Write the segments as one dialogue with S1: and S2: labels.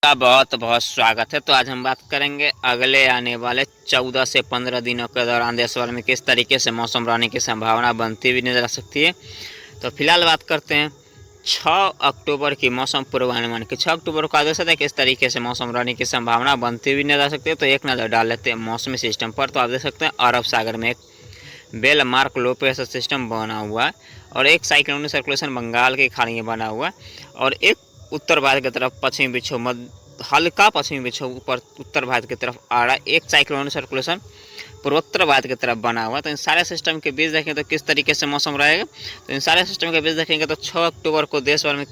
S1: का बहुत बहुत स्वागत है। तो आज हम बात करेंगे अगले आने वाले 14 से 15 दिनों के दौरान देश भर में किस तरीके से मौसम रहने की संभावना बनती हुई नजर आ सकती है। तो फिलहाल बात करते हैं 6 अक्टूबर की मौसम पूर्वानुमान की। 6 अक्टूबर को आदेश है किस तरीके से मौसम रहने की संभावना बनती हुई नजर आ सकती है। तो एक नज़र डाल लेते हैं मौसमी सिस्टम पर। तो आप देख सकते हैं अरब सागर में एक well marked low pressure system बना हुआ है और एक साइक्लोनिक सर्कुलेशन बंगाल की खाड़ी में बना हुआ है और एक उत्तर भारत की तरफ पश्चिमी विक्षोभ हल्का पश्चिमी विक्षोभ ऊपर उत्तर भारत की तरफ आ रहा है। एक साइक्लोनिक सर्कुलेशन पूर्वोत्तर भारत की तरफ बना हुआ है। तो इन सारे सिस्टम के बीच देखें तो किस तरीके से मौसम रहेगा। तो इन सारे सिस्टम के बीच देखेंगे तो 6 अक्टूबर को देश भर में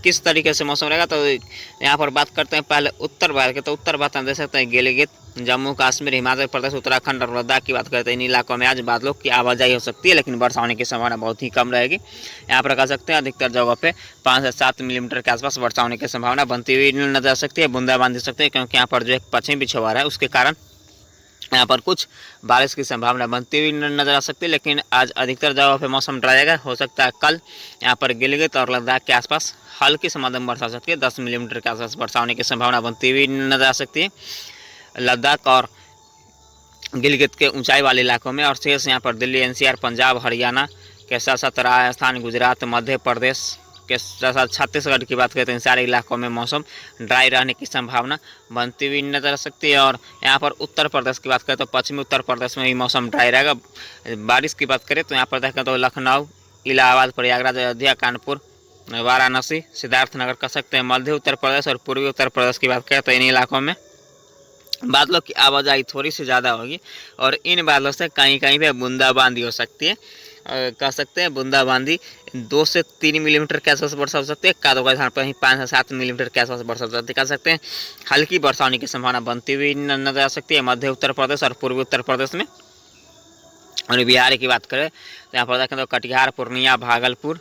S1: किस तरीके से मौसम रहेगा। तो यहाँ पर बात करते हैं पहले उत्तर भारत के। तो उत्तर भारत में देख सकते हैं गिलगित, जम्मू कश्मीर, हिमाचल प्रदेश, उत्तराखंड और लद्दाख की बात करते हैं। इन इलाकों में आज बादलों की आवाजाही हो सकती है, लेकिन वर्षा होने की संभावना बहुत ही कम रहेगी। यहाँ पर कह सकते हैं अधिकतर जगहों पे 5 से 7 मिलीमीटर के आसपास वर्षा होने की संभावना बनती हुई नजर आ सकती है। बूंदाबांदी हो सकती है, क्योंकि यहाँ पर जो एक पश्चिमी विक्षोभ आ रहा है उसके कारण यहाँ पर कुछ बारिश की संभावना बनती हुई नजर आ सकती है। लेकिन आज अधिकतर जगहों पे मौसम ड्राई रहेगा। हो सकता है कल यहाँ पर गिलगित और लद्दाख के आसपास हल्की से मध्यम वर्षा हो सकती है। 10 मिलीमीटर के आसपास वर्षा होने की संभावना बनती हुई नजर आ सकती है लद्दाख और गिलगित के ऊंचाई वाले इलाकों में। और शेष यहाँ पर दिल्ली, एनसीआर, पंजाब, हरियाणा के साथ साथ राजस्थान, गुजरात, मध्य प्रदेश के साथ साथ छत्तीसगढ़ की बात करें तो इन सारे इलाकों में मौसम ड्राई रहने की संभावना बनती हुई नजर आ सकती है। और यहाँ पर उत्तर प्रदेश की बात करें तो पश्चिमी उत्तर प्रदेश में भी मौसम ड्राई रहेगा। बारिश की बात करें तो यहाँ पर देखें तो लखनऊ, इलाहाबाद, प्रयागराज, अयोध्या, कानपुर, वाराणसी, सिद्धार्थनगर कह सकते हैं। मध्य उत्तर प्रदेश और पूर्वी उत्तर प्रदेश की बात करें तो इन इलाकों में बादलों की आवाजाही थोड़ी सी ज़्यादा होगी और इन बादलों से कहीं कहीं पे बूंदाबांदी हो सकती है। कह सकते हैं बूंदाबांदी 2 से 3 मिलीमीटर के आसपास वर्षा हो सकती है। कादों का स्थान पर ही 5 से 7 मिलीमीटर के आसपास वर्षा हो सकती है। कह सकते हैं हल्की वर्षा होने की संभावना बनती हुई नजर आ सकती है मध्य उत्तर प्रदेश और पूर्वी उत्तर प्रदेश में। और बिहार की बात करें तो यहाँ पर देखेंगे तो कटिहार, पूर्णिया, भागलपुर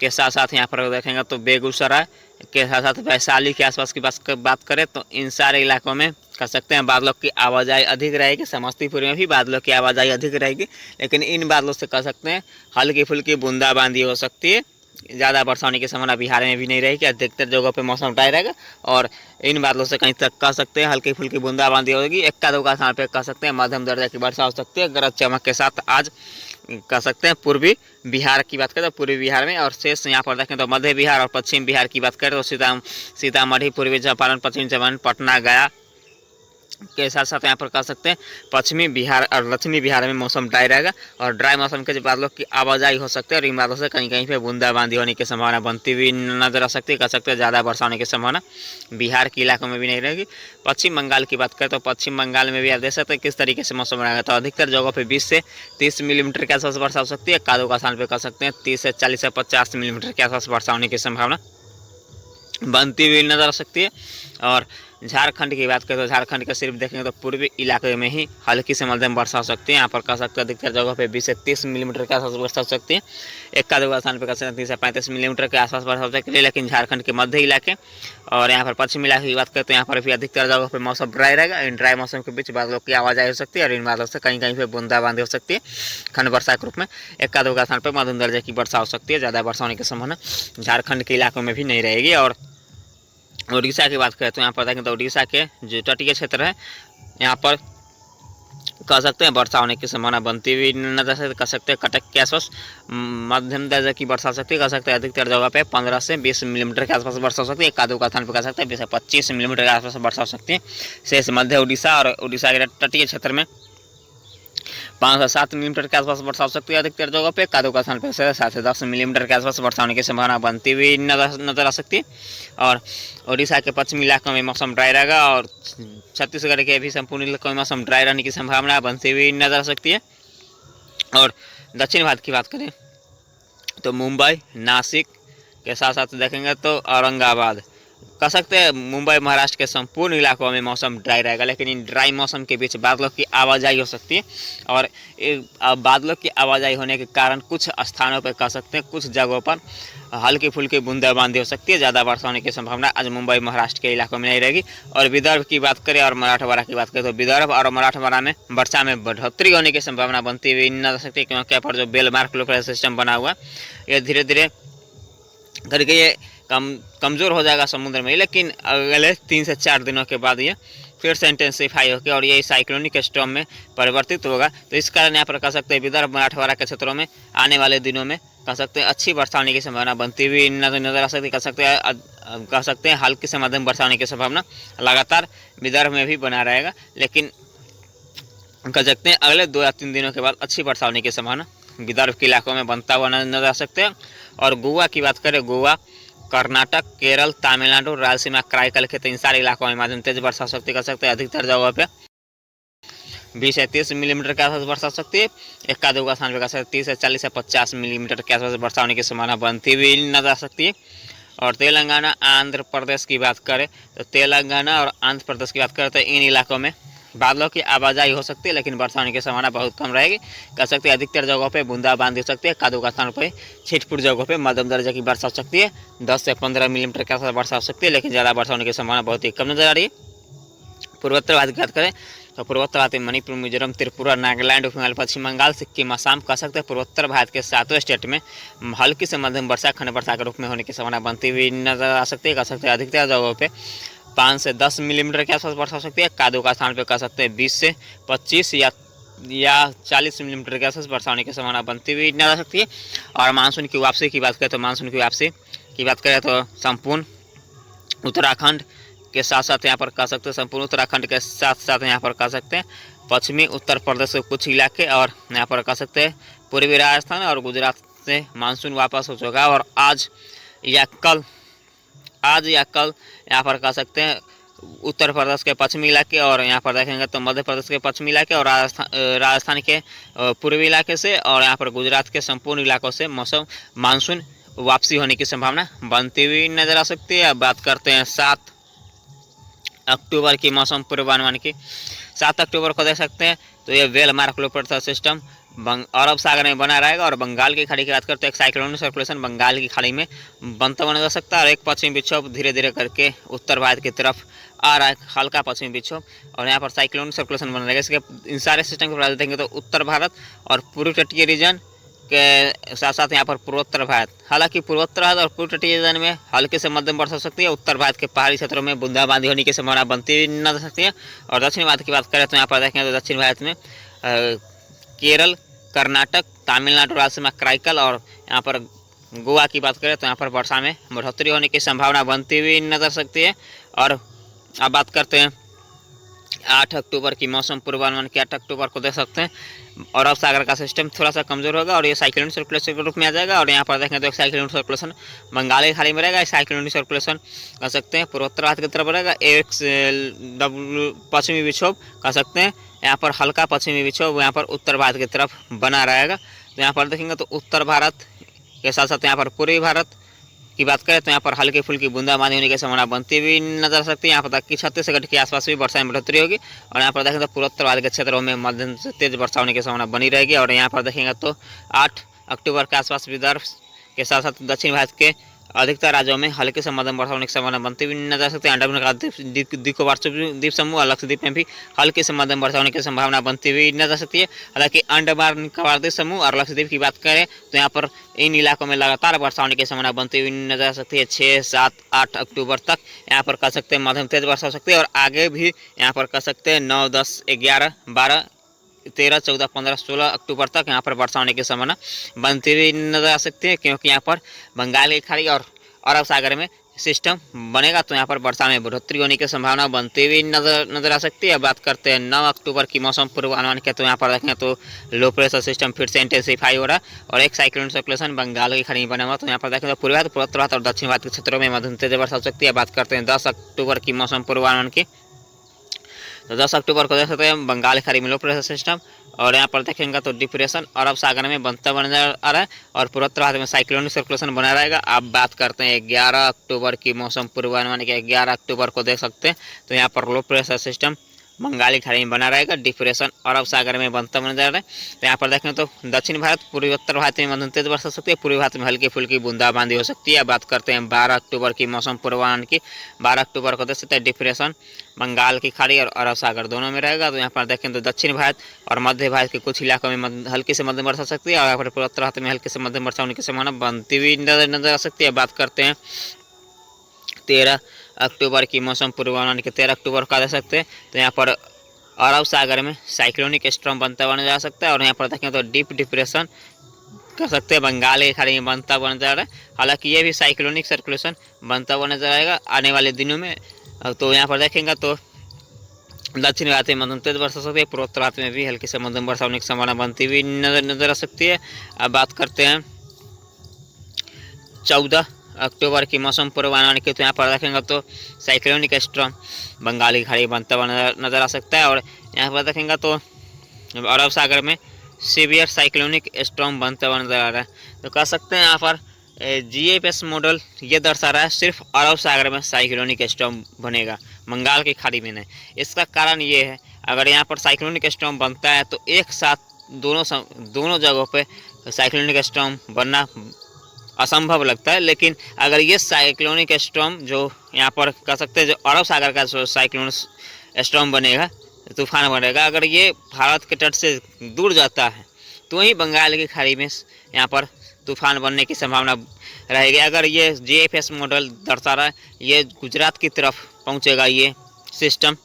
S1: के साथ साथ यहाँ पर देखेंगे तो बेगूसराय के साथ साथ वैशाली के आसपास की बात करें तो इन सारे इलाकों में कह सकते हैं बादलों की आवाजाही अधिक रहेगी। समस्तीपुर में भी बादलों की आवाजाही अधिक रहेगी, लेकिन इन बादलों से कह सकते हैं हल्की फुल्की बूंदाबांदी हो सकती है। ज़्यादा वर्षा होने की संभावना बिहार में भी नहीं रहेगी। अधिकतर जगहों पे मौसम ड्राई रहेगा और इन बादलों से कहीं तक कह सकते हैं हल्की फुल्की बूंदाबांदी होगी। इक्का दुक्का स्थान पे कह सकते हैं मध्यम दर्जे की वर्षा हो सकती है गरज चमक के साथ। आज कह सकते हैं पूर्वी बिहार की बात करें तो पूर्वी बिहार में, और शेष यहाँ पर देखें तो मध्य बिहार और पश्चिम बिहार की बात करें तो सीतामढ़ी, पूर्वी चंपारण, पश्चिमी चंपारण, पटना, गया के साथ साथ यहाँ पर कह सकते हैं पश्चिमी बिहार और दक्षिणी बिहार में मौसम ड्राई रहेगा और ड्राई मौसम के बादलों की आवाजाही हो सकती है और इन बादलों से कहीं कहीं पे बूंदाबांदी होने की संभावना बनती हुई नजर आ सकती है। कह सकते हैं ज़्यादा वर्षा होने की संभावना बिहार के इलाकों में भी नहीं रहेगी। पश्चिम बंगाल की बात करें तो पश्चिम बंगाल में भी आप देख सकते हैं किस तरीके से मौसम रहेगा। तो अधिकतर जगहों पर 20 से 30 मिलीमीटर के आसपास वर्षा हो सकती है। कादों का स्थान पर कह सकते हैं 30 से 40 से 50 मिलीमीटर के आसपास वर्षा होने की संभावना बनती हुई नजर आ सकती है। और झारखंड की बात करें तो झारखंड का सिर्फ देखेंगे तो पूर्वी इलाके में ही हल्की से मध्यम वर्षा हो सकती है। यहाँ पर कह सकते हैं अधिकतर जगह पे 20 से 30 मिलीमीटर के आसपास वर्षा हो सकती है। इक्का दुक्का स्थान पर कह सकते हैं 30 से 35 मिलीमीटर के आसपास वर्षा हो सकती है। लेकिन झारखंड के मध्य इलाके और यहाँ पर पश्चिम इलाके की बात करें तो यहाँ पर भी अधिकतर जगह पर मौसम ड्राई रहेगा। इन ड्राई मौसम के बीच बादलों की आवाजाही हो सकती है और इन बादलों से कहीं कहीं पर बूंदाबांदी हो सकती है खंड वर्षा के रूप में। इक्का दुक्का स्थान पर मध्यम दर्जे की वर्षा हो सकती है। ज़्यादा वर्षा होने की संभावना झारखंड के इलाकों में भी नहीं रहेगी। और उड़ीसा की बात करें तो यहाँ पर देखें तो उड़ीसा के जो तटीय क्षेत्र है यहाँ पर कह सकते हैं वर्षा होने की संभावना बनती हुई नजर से। कह सकते हैं कटक के आसपास मध्यम दर्जे की वर्षा हो सकती है। कह सकते हैं अधिकतर जगह पे 15 से 20 मिलीमीटर के आसपास वर्षा हो सकती है। कादू का स्थान पर कह सकते हैं 20 से 25 मिलीमीटर के आसपास वर्षा हो सकती है। शेष मध्य उड़ीसा और उड़ीसा के तटीय क्षेत्र में 5 से 7 मिलीमीटर के आसपास वर्षा हो सकती है। अधिकतर जगहों पे कादू का स्थान पर 7 से 10 मिलीमीटर के आसपास वर्षा होने की संभावना बनती हुई नजर आ सकती है। और उड़ीसा के पश्चिमी इलाकों में मौसम ड्राई रहेगा और छत्तीसगढ़ के भी संपूर्ण इलाकों में मौसम ड्राई रहने की संभावना बनती हुई नजर आ सकती है। और दक्षिण भारत की बात करें तो मुंबई, नासिक के साथ साथ देखेंगे तो औरंगाबाद कह सकते हैं मुंबई महाराष्ट्र के संपूर्ण इलाकों में मौसम ड्राई रहेगा। लेकिन इन ड्राई मौसम के बीच बादलों की आवाजाही हो सकती है और बादलों की आवाजाही होने के कारण कुछ स्थानों पर कह सकते हैं कुछ जगहों पर हल्की फुल्की बूंदाबांदी हो सकती है। ज़्यादा वर्षा होने की संभावना आज मुंबई महाराष्ट्र के इलाकों में नहीं रहेगी। और विदर्भ की बात करें और मराठवाड़ा की बात करें तो विदर्भ और मराठवाड़ा में वर्षा में बढ़ोतरी होने की संभावना बनती हुई नजर आ सकती है, क्योंकि यहाँ पर जो well marked low pressure system बना हुआ है ये धीरे धीरे करके ये कमज़ोर हो जाएगा समुद्र में, लेकिन अगले 3 से 4 दिनों के बाद ये फिर से इंटेंसिफाई होकर और ये साइक्लोनिक स्टॉर्म में परिवर्तित होगा। तो इस कारण यहाँ पर कह सकते हैं विदर्भ मराठवाड़ा के क्षेत्रों में आने वाले दिनों में कह सकते हैं अच्छी वर्षा होने की संभावना बनती हुई नजर आ सकती है। कह सकते हैं हल्की से मध्यम वर्षा होने की संभावना लगातार विदर्भ में भी बना रहेगा, लेकिन कह सकते हैं अगले 2 या 3 दिनों के बाद अच्छी वर्षा होने की संभावना विदर्भ के इलाकों में बनता हुआ नजर आ सकते हैं। और गोवा की बात करें, गोवा, कर्नाटक, केरल, तमिलनाडु, रायलसीमा, कराईकल के इन सारे इलाकों में माध्यम तेज वर्षा हो सकती है। कह सकते हैं अधिकतर जगहों पे 20 से 30 मिलीमीटर के आसपास वर्षा हो सकती है। एका दुगा स्थान पर कह सकते 30 से 40 से 50 मिलीमीटर के आसपास वर्षा होने की संभावना बनती हुई नजर आ सकती है। और तेलंगाना, आंध्र प्रदेश की बात करें तो तेलंगाना और आंध्र प्रदेश की बात करें तो इन इलाकों में बादलों की आवाजाही हो सकती है, लेकिन वर्षा होने की संभावना बहुत कम रहेगी। कह सकते हैं अधिकतर जगहों पे बूंदाबांदी हो सकती है। कादू का स्थान पर छिटपुट जगहों पे मध्यम दर्जे की वर्षा हो सकती है। 10 से 15 मिलीमीटर के आसपास वर्षा हो सकती है, लेकिन ज़्यादा वर्षा होने की संभावना बहुत ही कम नजर आ रही है। पूर्वोत्तर भारत की बात करें तो पूर्वोत्तर भारत में मणिपुर, मिजोरम, त्रिपुरा, नागालैंड, बंगाल, पश्चिम बंगाल, सिक्किम, असम कह सकते हैं पूर्वोत्तर भारत के 7 स्टेट में हल्की से मध्यम वर्षा खंड वर्षा के रूप में होने की संभावना बनती हुई नजर आ सकती है। कह सकते हैं अधिकतर जगहों पे 5 से 10 मिलीमीटर के आसपास वर्षा हो सकती है। कादू का स्थान पर कह सकते हैं 20 से 25 या 40 मिलीमीटर के आसपास वर्षा होने की संभावना बनती हुई नजर आ सकती है। और मानसून की वापसी की बात करें तो मानसून की वापसी की बात करें तो संपूर्ण उत्तराखंड के साथ साथ यहाँ पर कह सकते हैं संपूर्ण उत्तराखंड के साथ साथ यहाँ पर कह सकते हैं पश्चिमी उत्तर प्रदेश के कुछ इलाके और यहाँ पर कह सकते हैं पूर्वी राजस्थान और गुजरात से मानसून वापस हो चुका है। और आज या कल यहाँ पर कह सकते हैं उत्तर प्रदेश के पश्चिमी इलाके और यहाँ पर देखेंगे तो मध्य प्रदेश के पश्चिमी इलाके और राजस्थान के पूर्वी इलाके से और यहाँ पर गुजरात के संपूर्ण इलाकों से मौसम मानसून वापसी होने की संभावना बनती हुई नजर आ सकती है। अब बात करते हैं 7 अक्टूबर की मौसम पूर्वानुमान की। 7 अक्टूबर को देख सकते हैं तो ये well mark low pressure system अरब सागर में बना रहेगा। और बंगाल की खाड़ी की बात करते हैं एक साइक्लोनिक सर्कुलेशन बंगाल की खाड़ी में बनता हुआ नजर आ सकता है। और एक पश्चिमी विक्षोभ धीरे धीरे करके उत्तर भारत की तरफ आ रहा है, हल्का पश्चिमी विक्षोभ, और यहाँ पर साइक्लोनिक सर्कुलेशन बना रहेगा। इसके इन सारे सिस्टम के बारे में देखेंगे तो उत्तर भारत और पूर्व तटीय रीजन के साथ साथ यहाँ पर पूर्वोत्तर भारत, हालांकि पूर्वोत्तर भारत और पूर्व तटीय रीजन में हल्के से मध्यम वर्षा हो सकती है। उत्तर भारत के पहाड़ी क्षेत्रों में बूंदाबांदी होने की संभावना बनती हुई नजर सकती है। और दक्षिण भारत की बात करें तो यहाँ पर देखेंगे तो दक्षिण भारत में केरल, कर्नाटक, तमिलनाडु, रायलसीमा, कराईकल और यहाँ पर गोवा की बात करें तो यहाँ पर वर्षा में बढ़ोतरी होने की संभावना बनती हुई नजर सकती है। और अब बात करते हैं 8 अक्टूबर की मौसम पूर्वानुमान की। 8 अक्टूबर को देख सकते हैं अरब सागर का सिस्टम थोड़ा सा कमजोर होगा और ये साइक्लोनिक सर्कुलेशन के रूप में आ जाएगा। और यहाँ पर देखें तो एक साइक्लोनिक सर्कुलेशन बंगाल की खाड़ी में रहेगा। साइक्लोनिक सर्कुलेशन कह सकते हैं पूर्वोत्तर भारत की तरफ रहेगा। एक पश्चिमी विक्षोभ कह सकते हैं यहाँ पर हल्का पश्चिमी विक्षोभ यहाँ पर उत्तर भारत की तरफ बना रहेगा। तो यहाँ पर देखेंगे तो उत्तर भारत के साथ साथ यहाँ पर पूर्वी भारत की बात करें तो यहाँ पर हल्की फुल्की बूंदाबांदी होने की संभावना बनती हुई नजर सकती है। यहाँ पर तक कि 36 के आसपास भी वर्षा में बढ़ोतरी होगी। और यहाँ पर देखेंगे तो पूर्वोत्तर भारत के क्षेत्रों में मध्यम से तेज वर्षा होने की संभावना बनी रहेगी। और यहाँ पर देखेंगे तो 8 अक्टूबर के आसपास विदर्भ के साथ साथ दक्षिण भारत के अधिकतर राज्यों में हल्के से मध्यम वर्षा होने की संभावना बनती हुई नजर सकती है। अंडमान निकोबार निकोबार द्वीप समूह और लक्षद्वीप में भी हल्के से मध्यम वर्षा होने की संभावना बनती हुई नजर सकती है। हालांकि अंडमान निकोबार द्वीप समूह और लक्षद्वीप की बात करें तो यहाँ पर इन इलाकों में लगातार वर्षा होने की संभावना बनती हुई नजर सकती है। 6, 7, 8 अक्टूबर तक यहाँ पर कह सकते हैं मध्यम तेज वर्षा हो सकती है। और आगे भी यहाँ पर कह सकते हैं 9, 10, 11, 12, 13, 14, 15, 16 अक्टूबर तक यहाँ पर वर्षा होने की संभावना बनती हुई नजर आ सकती है, क्योंकि यहाँ पर बंगाल की खाड़ी और अरब सागर में सिस्टम बनेगा तो यहाँ पर वर्षा में बढ़ोतरी होने की संभावना बनती हुई नजर आ सकती है। बात करते हैं 9 अक्टूबर की मौसम पूर्वानुमान के। तो यहाँ पर देखें तो लो प्रेशर सिस्टम फिर से इंटेंसिफाई हो रहा है और एक साइक्लोनिक सर्कुलेशन बंगाल की खाड़ी में बना हुआ। तो यहाँ पर देखें तो पूर्वी भारत, पूर्वोत्तर भारत और दक्षिण भारत के क्षेत्रों में मध्यम तेज वर्षा हो सकती है। बात करते हैं 10 अक्टूबर की मौसम पूर्वानुमान की। तो 10 अक्टूबर को देख सकते हैं बंगाल की खाड़ी में लो प्रेशर सिस्टम और यहाँ पर देखेंगे तो डिप्रेशन अरब सागर में बनता हुआ नजर आ रहा है और पूर्वोत्तर भारत में साइक्लोनिक सर्कुलेशन बना रहेगा। अब बात करते हैं 11 अक्टूबर की मौसम पूर्वानुमान के। 11 अक्टूबर को देख सकते हैं तो यहाँ पर लो प्रेशर सिस्टम बंगाली खाड़ी में बना रहेगा। डिप्रेशन अरब सागर में बनता हुआ नजर आ रहा है। तो यहाँ पर देखें तो दक्षिण भारत, पूर्वी उत्तर भारत में मध्यम तेज वर्षा हो सकती है। पूर्वी भारत में हल्की फुल्की बूंदाबांदी हो सकती है। बात करते हैं 12 अक्टूबर की मौसम पूर्वानुमान की। 12 अक्टूबर को देख सकते हैं डिप्रेशन बंगाल की खाड़ी और अरब सागर दोनों में रहेगा। तो यहाँ पर देखें तो दक्षिण भारत और मध्य भारत के कुछ इलाकों में हल्की से मध्यम वर्षा हो सकती है और यहाँ पर पूर्वोत्तर भारत में हल्की से मध्यम वर्षा होने की संभावना बनती हुई नजर आ सकती है। बात करते हैं 13 अक्टूबर की मौसम पूर्वानुमान के 13 अक्टूबर का दे सकते हैं। तो यहाँ पर अरब सागर में साइक्लोनिक स्टॉर्म बनता बना जा सकता है और यहाँ पर देखें तो डीप डिप्रेशन कर सकते हैं, बंगाल की खाड़ी में बनता बना जा रहा है। हालांकि ये भी साइक्लोनिक सर्कुलेशन बनता बना जा रहेगा आने वाले दिनों में। तो यहाँ पर देखेंगे तो दक्षिण भारत में मध्यम तेज वर्षा हो सकती है, पूर्वोत्तर भारत में भी हल्की से मध्यम वर्षा होने की संभावना बनती हुई नजर आ सकती है। अब बात करते हैं 14 अक्टूबर की मौसम पूर्वानुमान की। तो यहाँ पर देखेंगे तो साइक्लोनिक स्टॉर्म बंगाल की खाड़ी में बनता हुआ नजर आ सकता है और यहाँ पर देखेंगे तो अरब सागर में सीवियर साइक्लोनिक स्टॉर्म बनता हुआ नजर आ रहा है। तो कह सकते हैं यहाँ पर GFS मॉडल ये दर्शा रहा है सिर्फ अरब सागर में साइक्लोनिक स्टॉर्म बनेगा, बंगाल की खाड़ी में नहीं। इसका कारण ये है, अगर यहाँ पर साइक्लोनिक स्टॉर्म बनता है तो एक साथ दोनों जगहों पे साइक्लोनिक स्टॉर्म बनना असंभव लगता है। लेकिन अगर ये साइक्लोनिक स्टॉर्म जो यहाँ पर कह सकते हैं जो अरब सागर का जो साइक्लोनिक स्टॉर्म बनेगा, तूफान बनेगा, अगर ये भारत के तट से दूर जाता है तो ही बंगाल की खाड़ी में यहाँ पर तूफान बनने की संभावना रहेगी। अगर ये GFS मॉडल दर्शा रहा है ये गुजरात की तरफ पहुँचेगा, ये सिस्टम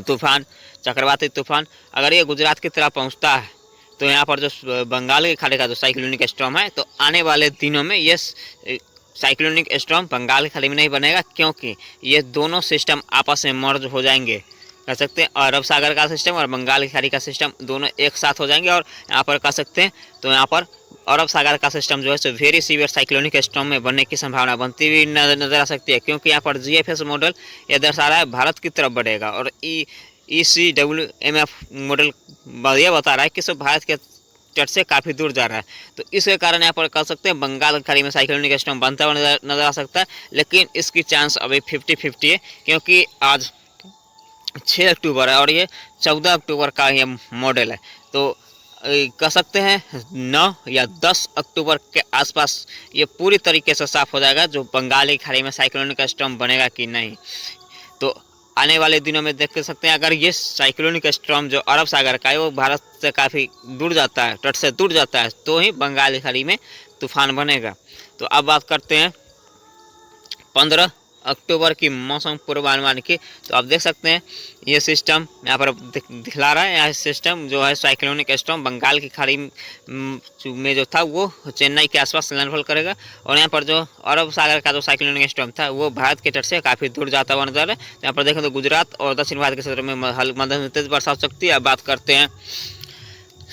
S1: तूफान चक्रवाती तूफान अगर ये गुजरात की तरफ पहुँचता है तो यहाँ पर जो बंगाल की खाड़ी का जो साइक्लोनिक स्टॉर्म है, तो आने वाले दिनों में ये साइक्लोनिक स्टॉर्म बंगाल की खाड़ी में नहीं बनेगा, क्योंकि ये दोनों सिस्टम आपस में मर्ज हो जाएंगे। कह सकते हैं अरब सागर का सिस्टम और बंगाल की खाड़ी का सिस्टम दोनों एक साथ हो जाएंगे और यहाँ पर कह सकते हैं तो यहाँ पर अरब सागर का सिस्टम जो है so very severe cyclonic storm में बनने की संभावना बनती हुई नजर आ सकती है, क्योंकि यहाँ पर GFS मॉडल यह दर्शा रहा है भारत की तरफ बढ़ेगा और ECWMF मॉडल यह बता रहा है कि सब भारत के तट से काफ़ी दूर जा रहा है। तो इसके कारण यहाँ पर कह सकते हैं बंगाल की खाड़ी में साइक्लोनिक स्टॉर्म बनता हुआ नजर आ सकता है, लेकिन इसकी चांस अभी 50-50 है, क्योंकि आज 6 अक्टूबर है और ये 14 अक्टूबर का ये मॉडल है। तो कह सकते हैं 9 या 10 अक्टूबर के आसपास ये पूरी तरीके से साफ हो जाएगा जो बंगाल की खाड़ी में साइक्लोनिक स्टॉर्म बनेगा कि नहीं। तो आने वाले दिनों में देख सकते हैं अगर ये साइक्लोनिक स्टॉर्म जो अरब सागर का है वो भारत से काफ़ी दूर जाता है, तट से दूर जाता है, तो ही बंगाल की खाड़ी में तूफान बनेगा। तो अब बात करते हैं 15 अक्टूबर की मौसम पूर्वानुमान की। तो आप देख सकते हैं ये सिस्टम यहाँ पर दिखला रहा है, यह सिस्टम जो है साइक्लोनिक स्टॉर्म बंगाल की खाड़ी में जो था वो चेन्नई के आसपास लैंडफॉल करेगा और यहाँ पर जो अरब सागर का जो साइक्लोनिक स्टॉर्म था वो भारत के तट से काफ़ी दूर जाता हुआ नजर है। तो यहाँ पर देखें तो गुजरात और दक्षिण भारत के क्षेत्रों में मध्यम तेज वर्षा हो सकती है। अब बात करते हैं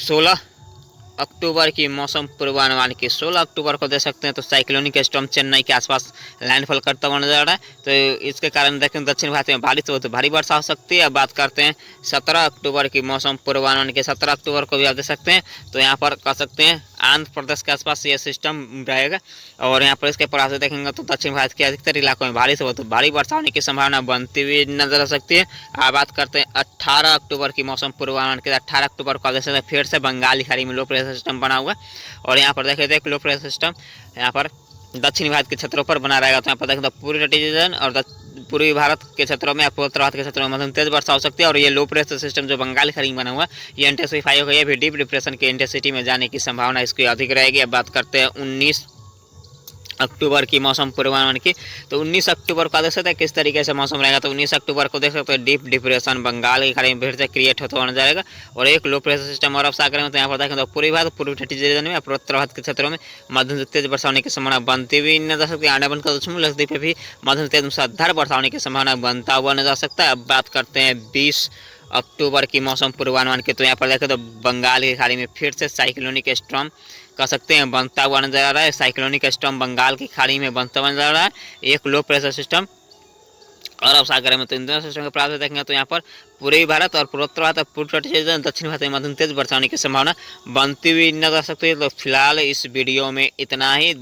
S1: 16 अक्टूबर की मौसम पूर्वानुमान की। 16 अक्टूबर को देख सकते हैं तो साइक्लोनिक स्टॉर्म चेन्नई के आसपास लैंडफॉल करता हुआ नजर आ रहा है। तो इसके कारण देखें दक्षिण भारत में भारी से बहुत भारी वर्षा हो सकती है। अब बात करते हैं 17 अक्टूबर की मौसम पूर्वानुमान के। 17 अक्टूबर को भी आप देख सकते हैं तो यहाँ पर कह सकते हैं आंध्र प्रदेश के आसपास ये सिस्टम रहेगा और यहाँ पर इसके प्रभाव से देखेंगे तो दक्षिण भारत के अधिकतर इलाकों में भारी से बहुत भारी वर्षा होने की संभावना बनती हुई नजर आ सकती है। अब बात करते हैं 18 अक्टूबर की मौसम पूर्वानुमान के। 18 अक्टूबर को देख सकते हैं फिर से बंगाल की खाड़ी में लो प्रेशर सिस्टम बना हुआ और यहाँ पर देखे लो प्रेशर सिस्टम यहाँ पर दक्षिण भारत के क्षेत्रों पर बना रहेगा। तो यहाँ पर देखें तो पूर्वी रीजन और पूर्वी भारत के क्षेत्रों में, पूर्वोत्तर भारत के क्षेत्रों में मध्यम तेज वर्षा हो सकती है। और ये लो प्रेशर सिस्टम जो बंगाल की खाड़ी में बना हुआ ये इंटेंसिफाई होगा, ये भी डीप डिप्रेशन के इंटेंसिटी में जाने की संभावना इसकी अधिक रहेगी। अब बात करते हैं 19 अक्टूबर की मौसम पूर्वानुमान की। तो 19 अक्टूबर को देख सकते हैं किस तरीके से मौसम रहेगा। तो 19 अक्टूबर को देख सकते हैं डीप डिप्रेशन बंगाल की खाड़ी में फिर से क्रिएट होता हुआ नजर आएगा और एक लो प्रेशर सिस्टम अरब सागर में। तो यहाँ पर देखें तो पूर्वी भारत पूर्वी तटीय रीजन में, पूर्वोत्तर भारत के क्षेत्रों में मध्यम से तेज वर्षा होने की संभावना बनती हुई नजर सकती है। अंडमान का दक्षिण लक्षद्वीप पे भी मध्यम तेज मुसलधार वर्षा होने की संभावना बनता हुआ नजर सकता है। अब बात करते हैं 20 अक्टूबर की मौसम पूर्वानुमान की। तो यहाँ पर देखें तो बंगाल की खाड़ी में फिर से साइक्लोनिक स्टॉर्म कह सकते हैं बनता हुआ नजर आ रहा है। साइक्लोनिक स्टॉर्म बंगाल की खाड़ी में बनता हुआ नजर आ रहा है। एक लो प्रेशर सिस्टम अरब सागर में। तो इन दोनों सिस्टम के प्रभाव से देखेंगे तो यहाँ पर पूर्वी भारत और पूर्वोत्तर भारत और पूर्व तटीय दक्षिण भारत में मध्यम तेज वर्षा होने की संभावना बनती हुई नजर आ सकती है। तो फिलहाल इस वीडियो में इतना ही।